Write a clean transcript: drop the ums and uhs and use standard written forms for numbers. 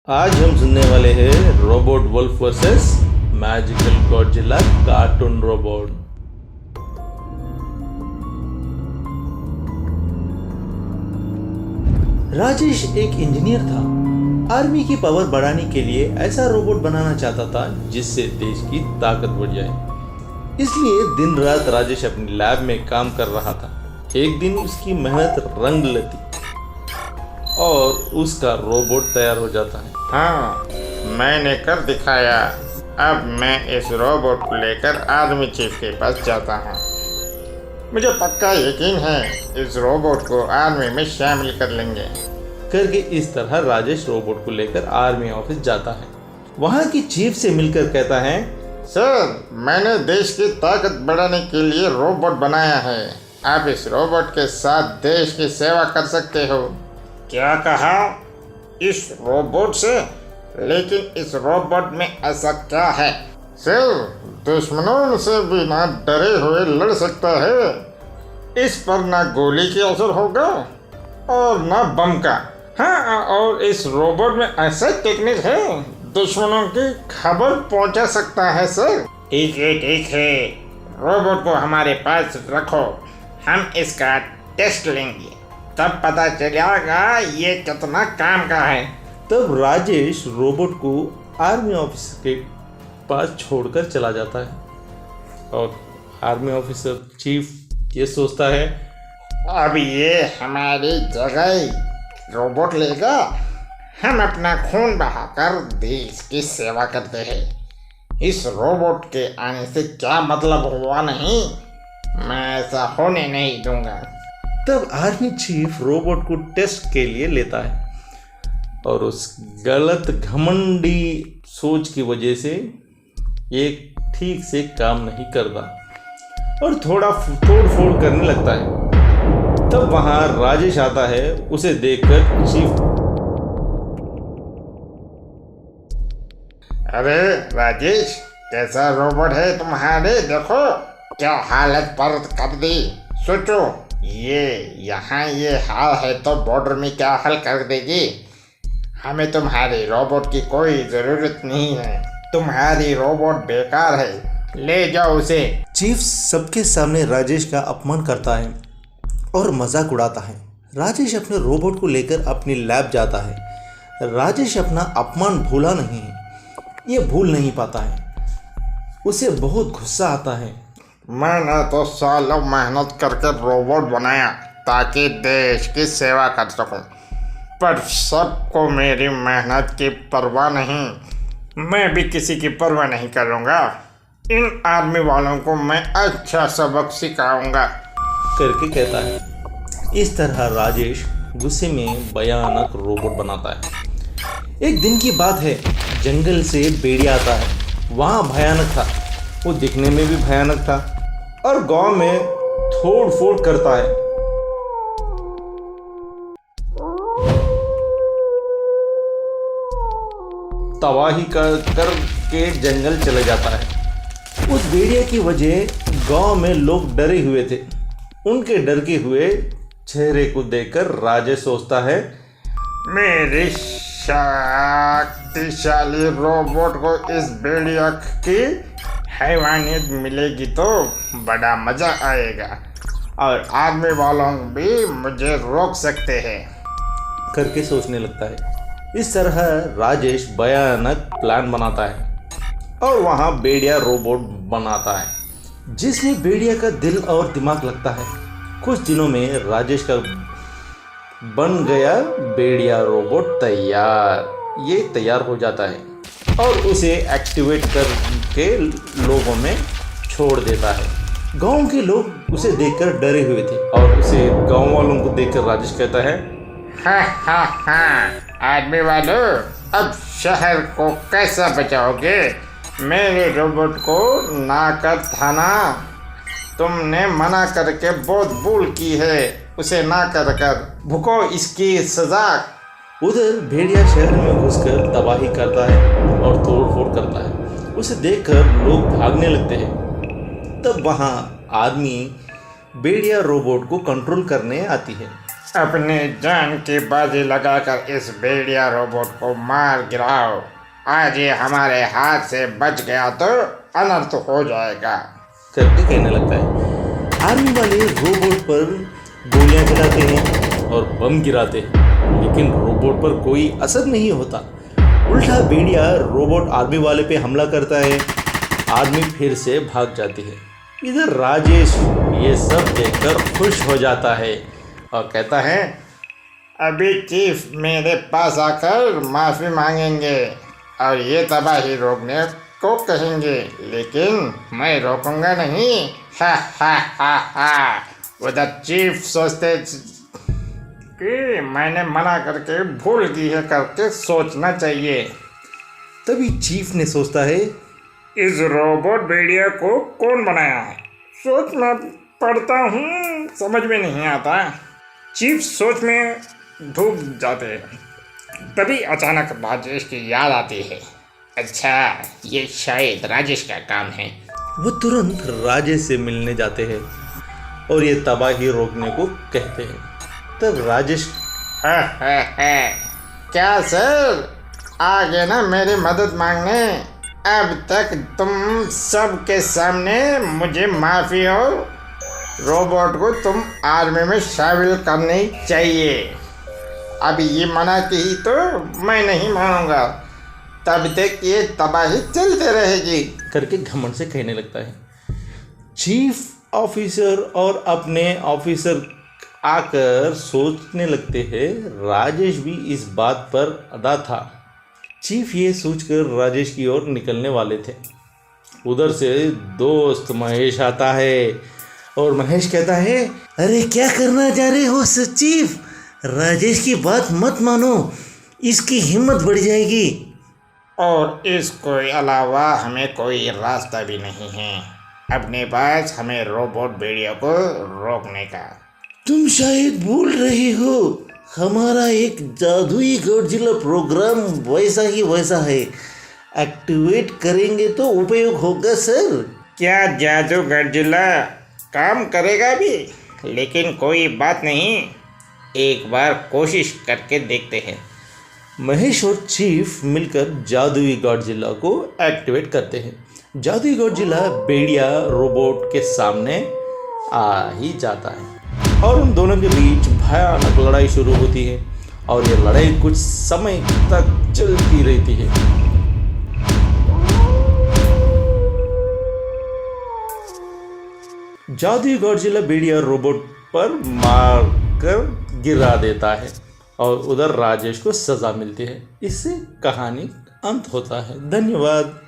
आज हम सुनने वाले हैं robot wolf versus magical Godzilla cartoon robot. Rajesh एक इंजीनियर था। आर्मी की पावर बढ़ाने के लिए ऐसा रोबोट बनाना चाहता था जिससे देश की ताकत बढ़ जाए। इसलिए दिन रात राजेश अपनी लैब में काम कर रहा था। एक दिन उसकी मेहनत रंग लेती और उसका रोबोट तैयार हो जाता है। हाँ, मैंने कर दिखाया। अब मैं इस रोबोट को लेकर आर्मी चीफ के पास जाता हूँ। मुझे पक्का यकीन है इस रोबोट को आर्मी में शामिल कर लेंगे। करके इस तरह राजेश रोबोट को लेकर आर्मी ऑफिस जाता है। वहाँ की चीफ से मिलकर कहता है, सर, मैंने देश की ताकत बढ़ाने के लिए रोबोट बनाया है। आप इस रोबोट के साथ देश की सेवा कर सकते हो। क्या कहा? इस रोबोट से? लेकिन इस रोबोट में ऐसा क्या है? सिर्फ दुश्मनों से भी ना डरे हुए लड़ सकता है। इस पर ना गोली की असर होगा और ना बम का। हाँ, और इस रोबोट में ऐसा टेक्निक है दुश्मनों की खबर पहुंचा सकता है। सर, ठीक है, रोबोट को हमारे पास रखो। हम इसका टेस्ट लेंगे, तब पता चलेगा ये कितना काम का है। तब राजेश रोबोट को आर्मी ऑफिस के पास छोड़कर चला जाता है और आर्मी ऑफिसर चीफ ये सोचता है, अब ये हमारी जगह रोबोट लेगा। हम अपना खून बहाकर देश की सेवा करते हैं। इस रोबोट के आने से क्या मतलब हुआ नहीं, मैं ऐसा होने नहीं दूंगा। तब आर्मी चीफ रोबोट को टेस्ट के लिए लेता है और उस गलत घमंडी सोच की वजह से एक ठीक से काम नहीं करता और थोड़ा तोड़ फोड़ करने लगता है। तब वहां राजेश आता है। उसे देखकर चीफ, अरे राजेश, कैसा रोबोट है तुम्हारे? देखो क्या हालत पर कर दी। सोचो, ये हाल है तो बॉर्डर में क्या हल कर देगी। हमें तुम्हारे रोबोट की कोई ज़रूरत नहीं है। तुम्हारी रोबोट बेकार है, ले जाओ उसे। चीफ सबके सामने राजेश का अपमान करता है और मजाक उड़ाता है। राजेश अपने रोबोट को लेकर अपनी लैब जाता है। राजेश अपना अपमान भूला नहीं है, ये भूल नहीं पाता है। उसे बहुत गुस्सा आता है। मैंने तो सालों मेहनत करके रोबोट बनाया ताकि देश की सेवा कर सकूं, पर सबको मेरी मेहनत की परवाह नहीं। मैं भी किसी की परवाह नहीं करूंगा। इन आर्मी वालों को मैं अच्छा सबक सिखाऊंगा करके कहता है। इस तरह राजेश गुस्से में भयानक रोबोट बनाता है। एक दिन की बात है, जंगल से भेड़िया आता है। वहाँ भयानक था, वो दिखने में भी भयानक था और गांव में तोड़ फोड़ करता है। तबाही कर के जंगल चले जाता है। उस भेड़िया की वजह गांव में लोग डरे हुए थे। उनके डर के हुए चेहरे को देखकर राजेश सोचता है, मेरी शक्तिशाली रोबोट को इस भेड़िया की हैवानियत मिलेगी तो बड़ा मजा आएगा और आर्मी वालों भी मुझे रोक सकते हैं करके सोचने लगता है। इस तरह राजेश भयानक प्लान बनाता है और वहाँ भेड़िया रोबोट बनाता है जिसमें भेड़िया का दिल और दिमाग लगता है। कुछ दिनों में राजेश का बन गया भेड़िया रोबोट तैयार। ये तैयार हो जाता है और उसे एक्टिवेट करके लोगों में छोड़ देता है। गांव के लोग उसे देखकर डरे हुए थे और उसे गांव वालों को देखकर राजेश कहता है, हाँ, आर्मी वालों, अब शहर को कैसा बचाओगे? मेरे रोबोट को ना कर था ना, तुमने मना करके बहुत भूल की है। उसे ना कर भुको इसकी सजा। उधर भेड़िया शहर में घुसकर तबाही करता है और तोड़ फोड़ करता है। उसे देखकर लोग भागने लगते हैं। तब वहाँ आर्मी भेड़िया रोबोट को कंट्रोल करने आती है। अपनी जान की बाजी लगाकर इस भेड़िया रोबोट को मार गिराओ। आज ये हमारे हाथ से बच गया तो अनर्थ हो जाएगा करके कहने लगता है। आर्मी वाले रोबोट पर गोलियां चलाते हैं और बम गिराते हैं, लेकिन रोबोट पर कोई असर नहीं होता। उल्टा भेड़िया रोबोट आर्मी वाले पे हमला करता है। आर्मी फिर से भाग जाती है। इधर राजेश ये सब देखकर खुश हो जाता है और कहता है, अभी चीफ मेरे पास आकर माफ़ी मांगेंगे और ये तबाही रोकने को कहेंगे, लेकिन मैं रोकूंगा नहीं। हा हा हा हा। उधर चीफ सोचते कि मैंने मना करके भूल की है करके सोचना चाहिए। तभी चीफ ने सोचता है, इस रोबोट भेड़िया को कौन बनाया है? सोच में पढ़ता हूँ, समझ में नहीं आता। चीफ सोच में डूब जाते हैं। तभी अचानक राजेश की याद आती है। अच्छा, ये शायद राजेश का काम है। वो तुरंत राजेश से मिलने जाते हैं और ये तबाही रोकने को कहते हैं। तब राजेश, क्या सर, आ गए ना मेरी मदद मांगने? अब तक तुम सबके सामने मुझे माफ़ी हो। रोबोट को तुम आर्मी में शामिल करनी चाहिए। अब ये मना की तो मैं नहीं मानूंगा। तब तक ये तबाही चलते रहेगी करके घमंड से कहने लगता है। चीफ ऑफिसर और अपने ऑफिसर आकर सोचने लगते हैं। राजेश भी इस बात पर अदा था। चीफ ये सोचकर राजेश की ओर निकलने वाले थे। उधर से दोस्त महेश आता है और महेश कहता है, अरे क्या करना जा रहे हो सर चीफ? राजेश की बात मत मानो, इसकी हिम्मत बढ़ जाएगी। और इसके अलावा हमें कोई रास्ता भी नहीं है अपने पास हमें रोबोट भेड़िया को रोकने का। तुम शायद भूल रहे हो, हमारा एक जादुई गॉडजिला प्रोग्राम वैसा है। एक्टिवेट करेंगे तो उपयोग होगा सर। क्या जादू गॉडजिला काम करेगा भी? लेकिन कोई बात नहीं, एक बार कोशिश करके देखते हैं। महेश और चीफ मिलकर जादुई गॉडजिला को एक्टिवेट करते हैं। जादुई गॉडजिला भेड़िया रोबोट के सामने आ ही जाता है और उन दोनों के बीच भयानक लड़ाई शुरू होती है और ये लड़ाई कुछ समय तक चलती रहती है। जादुई गॉडजिला भेड़िया रोबोट पर मारकर गिरा देता है और उधर राजेश को सज़ा मिलती है। इससे कहानी अंत होता है। धन्यवाद।